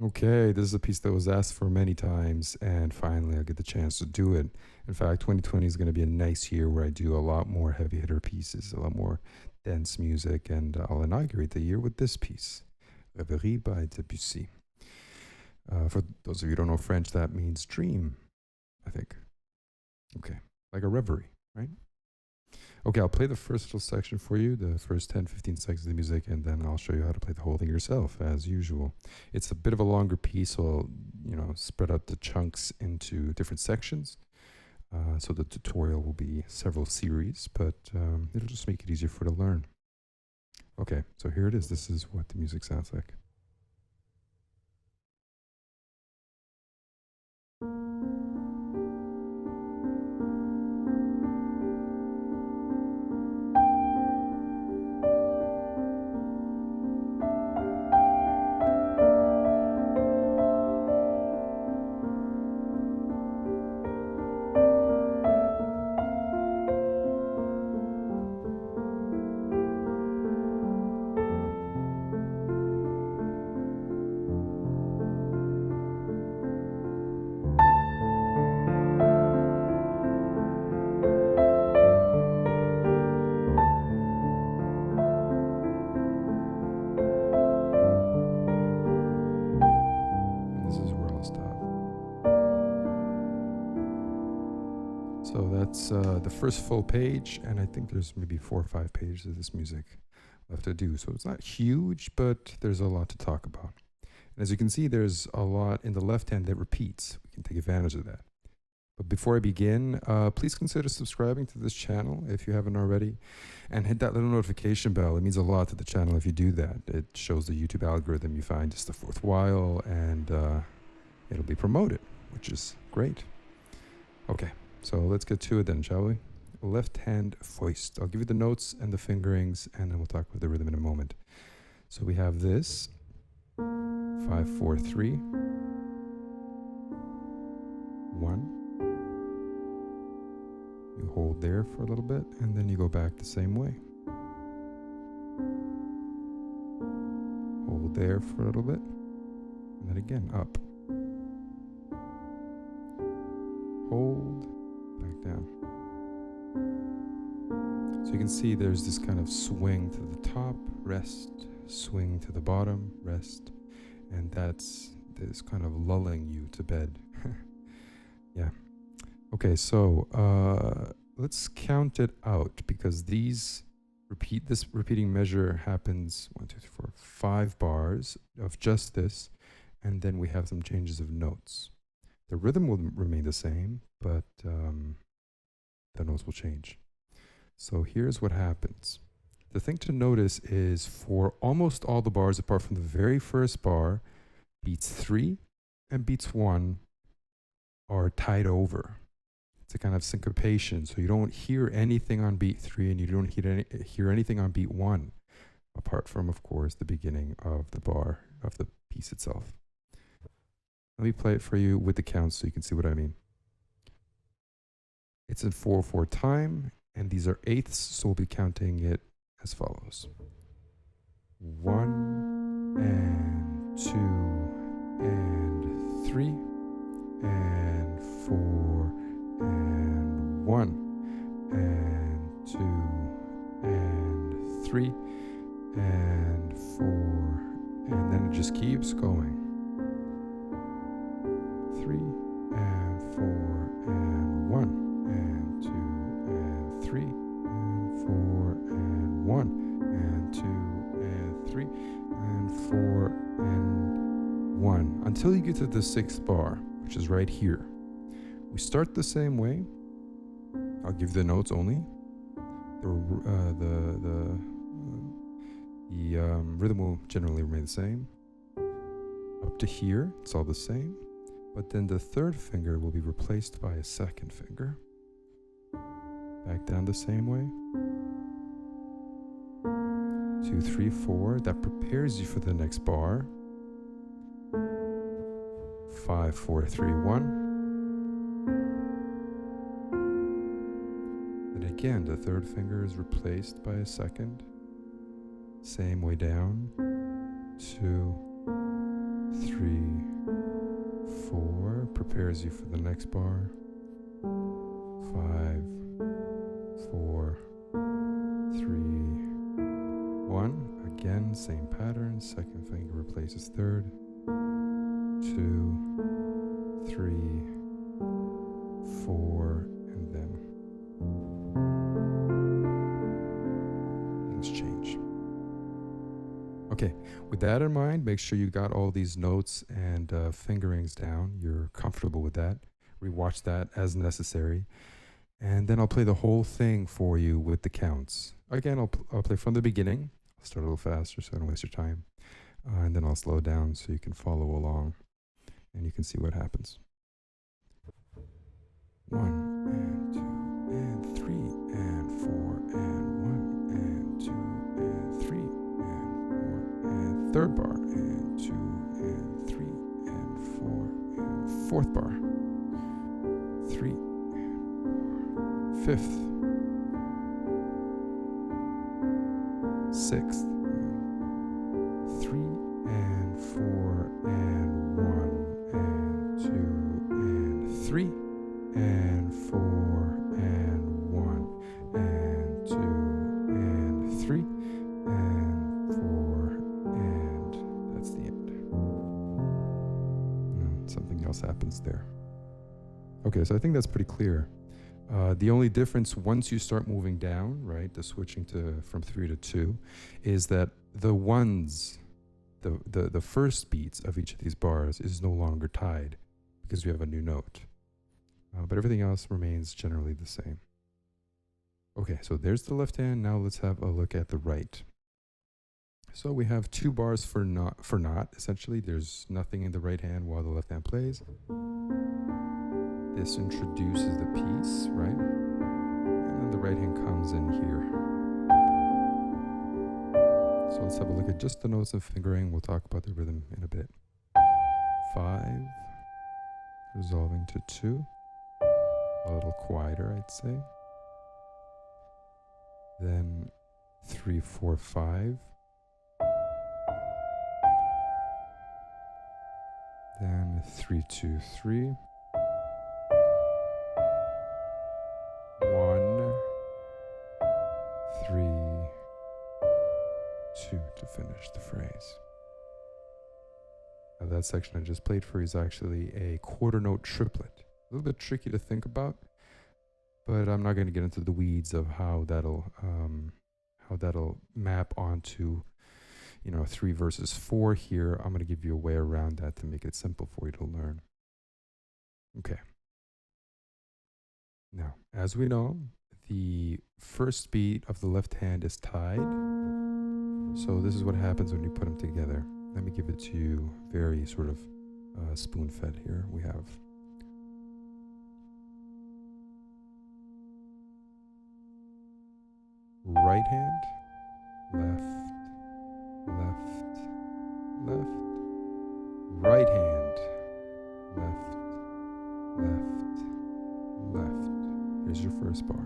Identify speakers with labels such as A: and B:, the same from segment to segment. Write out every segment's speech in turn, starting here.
A: Okay, this is a piece that was asked for many times, and finally I get the chance to do it. In fact, 2020 is going to be a nice year where I do a lot more heavy hitter pieces, a lot more dense music, and I'll inaugurate the year with this piece, Reverie by Debussy. For those of you who don't know French, that means dream, I think. Okay, like a reverie, right? Okay, I'll play the first little section for you, the first 10, 15 seconds of the music, and then I'll show you how to play the whole thing yourself, as usual. It's a bit of a longer piece, so I'll, spread out the chunks into different sections. So the tutorial will be several series, but it'll just make it easier for you to learn. Okay, so here it is. This is what the music sounds like. So that's the first full page, and I think there's maybe 4 or 5 pages of this music left to do. So it's not huge, but there's a lot to talk about. And as you can see, there's a lot in the left hand that repeats. We can take advantage of that. But before I begin, please consider subscribing to this channel if you haven't already, and hit that little notification bell. It means a lot to the channel if you do that. It shows the YouTube algorithm you find just worthwhile, and it'll be promoted, which is great. Okay. So let's get to it then, shall we? Left hand foist. I'll give you the notes and the fingerings, and then we'll talk about the rhythm in a moment. So we have this 5, 4, 3, 1. You hold there for a little bit, and then you go back the same way. Hold there for a little bit, and then again up. Hold. Back down. So you can see there's this kind of swing to the top, rest, swing to the bottom, rest, and that's this kind of lulling you to bed. Yeah. Okay, so let's count it out, because this repeating measure happens 1, 2, 3, 4, 5 bars of just this, and then we have some changes of notes. The rhythm will remain the same, but the notes will change. So here's what happens. The thing to notice is for almost all the bars, apart from the very first bar, beats 3 and beats 1 are tied over. It's a kind of syncopation, so you don't hear anything on beat 3 and you don't hear anything on beat 1, apart from, of course, the beginning of the bar of the piece itself. Let me play it for you with the counts so you can see what I mean. It's in 4/4 time, and these are eighths, so we'll be counting it as follows. 1 and 2 and 3 and 4 and 1 and 2 and 3 and 4, and then it just keeps going. 3 and 4 and 1 and 2 and 3 and 4 and 1 and 2 and 3 and 4 and 1 until you get to the 6th bar, which is right here. We start the same way. I'll give the notes only. The rhythm will generally remain the same. Up to here, it's all the same. But then the 3rd finger will be replaced by a 2nd finger. Back down the same way. 2, 3, 4. That prepares you for the next bar. 5, 4, 3, 1. Then again, the 3rd finger is replaced by a 2nd. Same way down. 2, 3. 3, 4, prepares you for the next bar. 5, 4, 3, 1. Again, same pattern. Second finger replaces third. 2, 3, 4, and then things change. Okay, with that in mind, make sure you got all these notes and fingerings down. You're comfortable with that. Rewatch that as necessary. And then I'll play the whole thing for you with the counts. Again, I'll play from the beginning. I'll start a little faster so I don't waste your time. And then I'll slow down so you can follow along and you can see what happens. 1 and 2 and 3 and 4 and 1 and 2 and 3 and 4 and third bar and 2 and 3 and 4 and fourth bar. 3 and 4, fifth, sixth, 3 and 4 and 1 and 2 and 3 and 4 and 1 and 2 and 3 and 4 and that's the end. Something else happens there. Okay, so I think that's pretty clear. The only difference once you start moving down, right, the switching from 3 to 2, is that the ones, the first beats of each of these bars is no longer tied because we have a new note. But everything else remains generally the same. Okay, so there's the left hand. Now let's have a look at the right. So we have 2 bars for not, essentially. There's nothing in the right hand while the left hand plays. This introduces the piece, right? And then the right hand comes in here. So let's have a look at just the notes and fingering. We'll talk about the rhythm in a bit. 5, resolving to 2. A little quieter, I'd say. Then 3, 4, 5. Then 3, 2, 3. 1, 3, 2 to finish the phrase. Now that section I just played for you is actually a quarter note triplet. A little bit tricky to think about, but I'm not going to get into the weeds of how that'll map onto 3 versus 4 here. I'm going to give you a way around that to make it simple for you to learn. Okay. Now, as we know, the first beat of the left hand is tied. So this is what happens when you put them together. Let me give it to you very sort of spoon-fed here. We have right hand, left, left, left, right hand, left, left, left. Here's your first bar.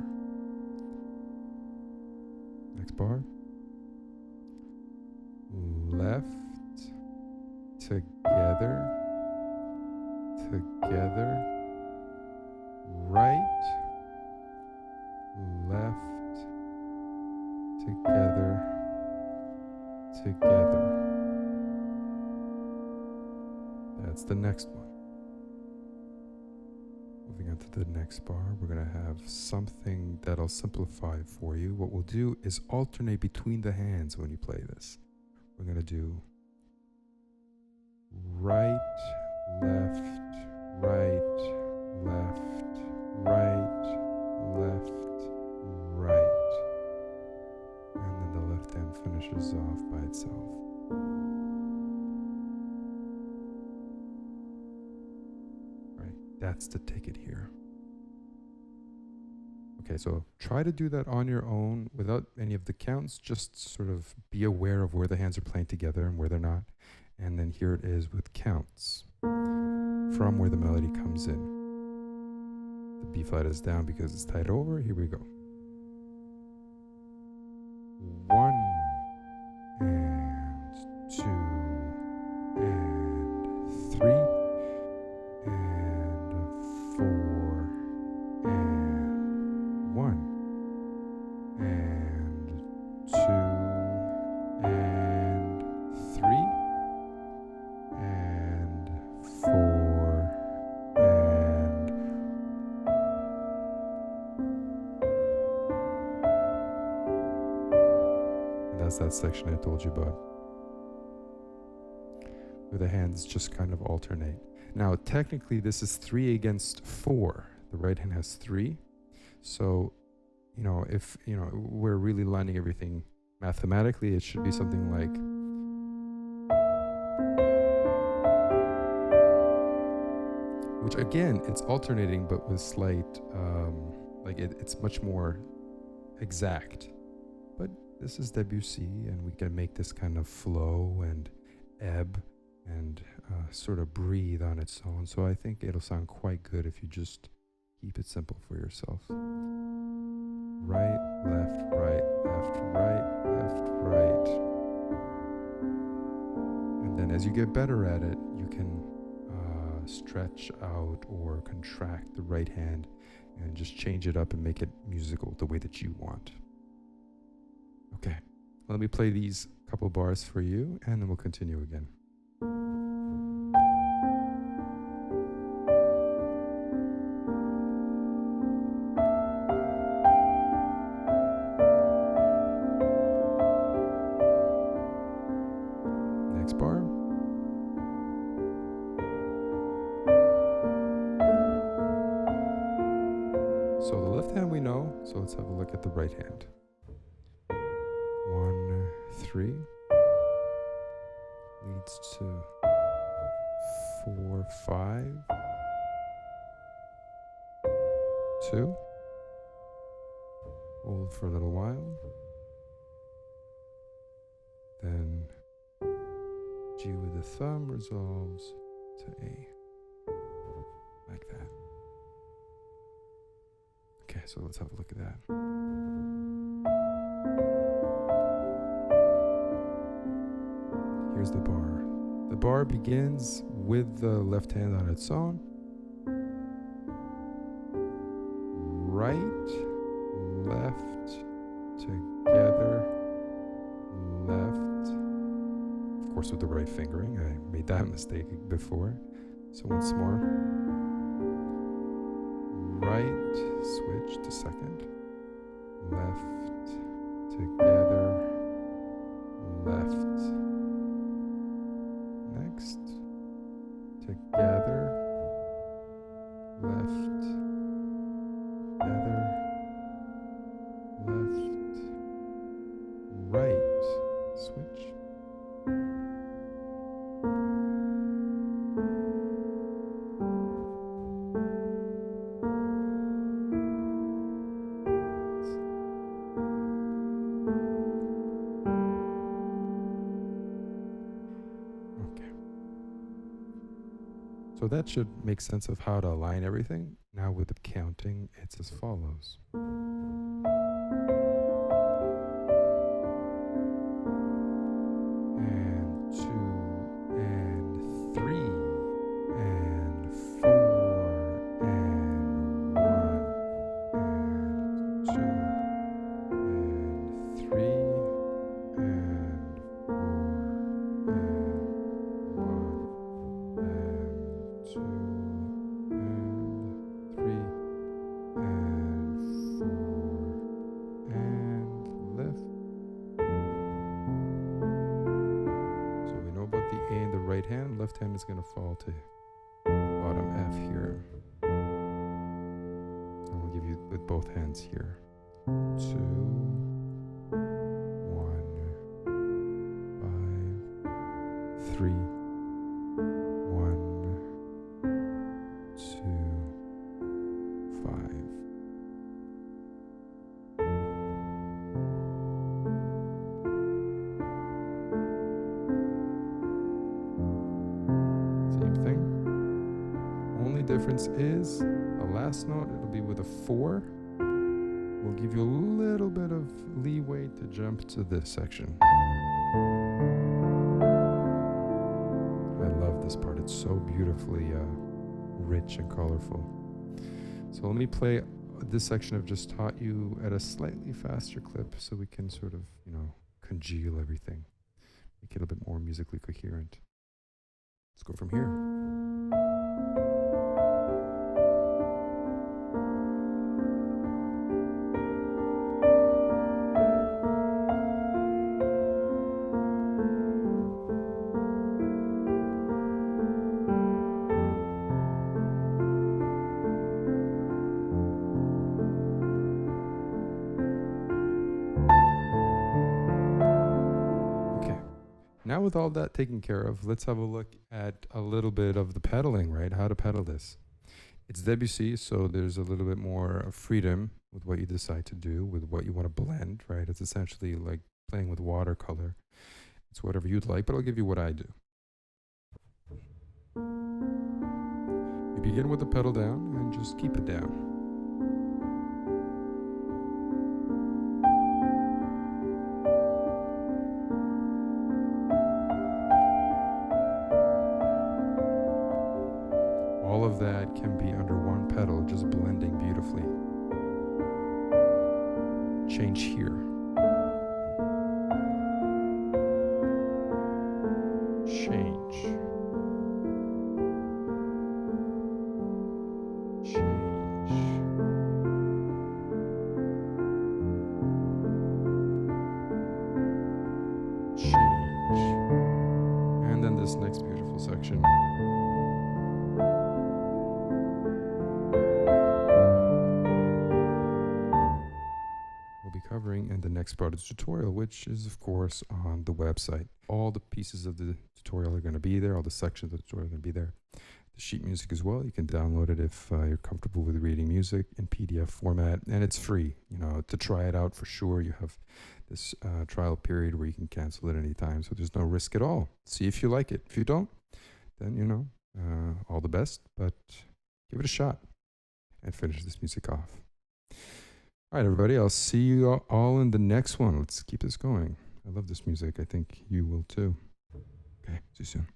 A: Next bar. Left, together, together, right, left, together, together. That's the next one. Moving on to the next bar, we're going to have something that'll simplify for you. What we'll do is alternate between the hands when you play this. We're going to do right, left, right, left, right, left, right. And then the left hand finishes off by itself. Right, that's the ticket here. Okay, so try to do that on your own without any of the counts. Just sort of be aware of where the hands are playing together and where they're not. And then here it is with counts from where the melody comes in. The B flat is down because it's tied over. Here we go. 1 and 2 and is that section I told you about, where the hands just kind of alternate. Now, technically, this is 3 against 4. The right hand has 3. So, if, we're really lining everything mathematically, it should be something like, which again, it's alternating, but with slight, it's much more exact. But this is Debussy, and we can make this kind of flow and ebb and sort of breathe on its own. So I think it'll sound quite good if you just keep it simple for yourself. Right, left, right, left, right, left, right. And then as you get better at it, you can stretch out or contract the right hand and just change it up and make it musical the way that you want. Okay, let me play these couple bars for you, and then we'll continue again. Next bar. So the left hand we know, so let's have a look at the right hand. 1, 3 leads to 4, 5, 2, hold for a little while, then G with the thumb resolves to A, like that. Okay, so let's have a look at that. Here's the bar. The bar begins with the left hand on its own. Right, left, together, left. Of course, with the right fingering. I made that mistake before. So once more. Right, switch to second. Left, together, left. Next, together, left, together, left, right, switch. So that should make sense of how to align everything. Now with the counting, it's as follows. And 2, and 3, and 4, and 1, and 2, and 3, and 4, and 1, and 2, and 3, and 4, and lift. So we know about the A in the right hand. Left hand is going to fall to bottom F here. I'll give you with both hands here. 2, 1, 5, 3, 1, 2, 5. Same thing. Only difference is the last note, it'll be with a 4. We'll give you a little bit of leeway to jump to this section. I love this part. It's so beautifully rich and colorful. So let me play this section I've just taught you at a slightly faster clip so we can sort of, congeal everything. Make it a bit more musically coherent. Let's go from here. with all that taken care of, let's have a look at a little bit of the pedaling, right? How to pedal this. It's Debussy, so there's a little bit more freedom with what you decide to do, with what you want to blend, right? It's essentially like playing with watercolor. It's whatever you'd like, but I'll give you what I do. You begin with the pedal down and just keep it down. All of that can be under one pedal, just blending beautifully. Change here. Change. Change. Change. And then this next beautiful section. Covering in the next part of the tutorial, which is of course on the website. All the pieces of the tutorial are going to be there, all the sections of the tutorial are going to be there. The sheet music as well, you can download it if you're comfortable with reading music in PDF format, and it's free. You know, to try it out for sure, you have this trial period where you can cancel it anytime, so there's no risk at all. See if you like it. If you don't, then you know, all the best, but give it a shot and finish this music off. All right, everybody, I'll see you all in the next one. Let's keep this going. I love this music. I think you will too. Okay, see you soon.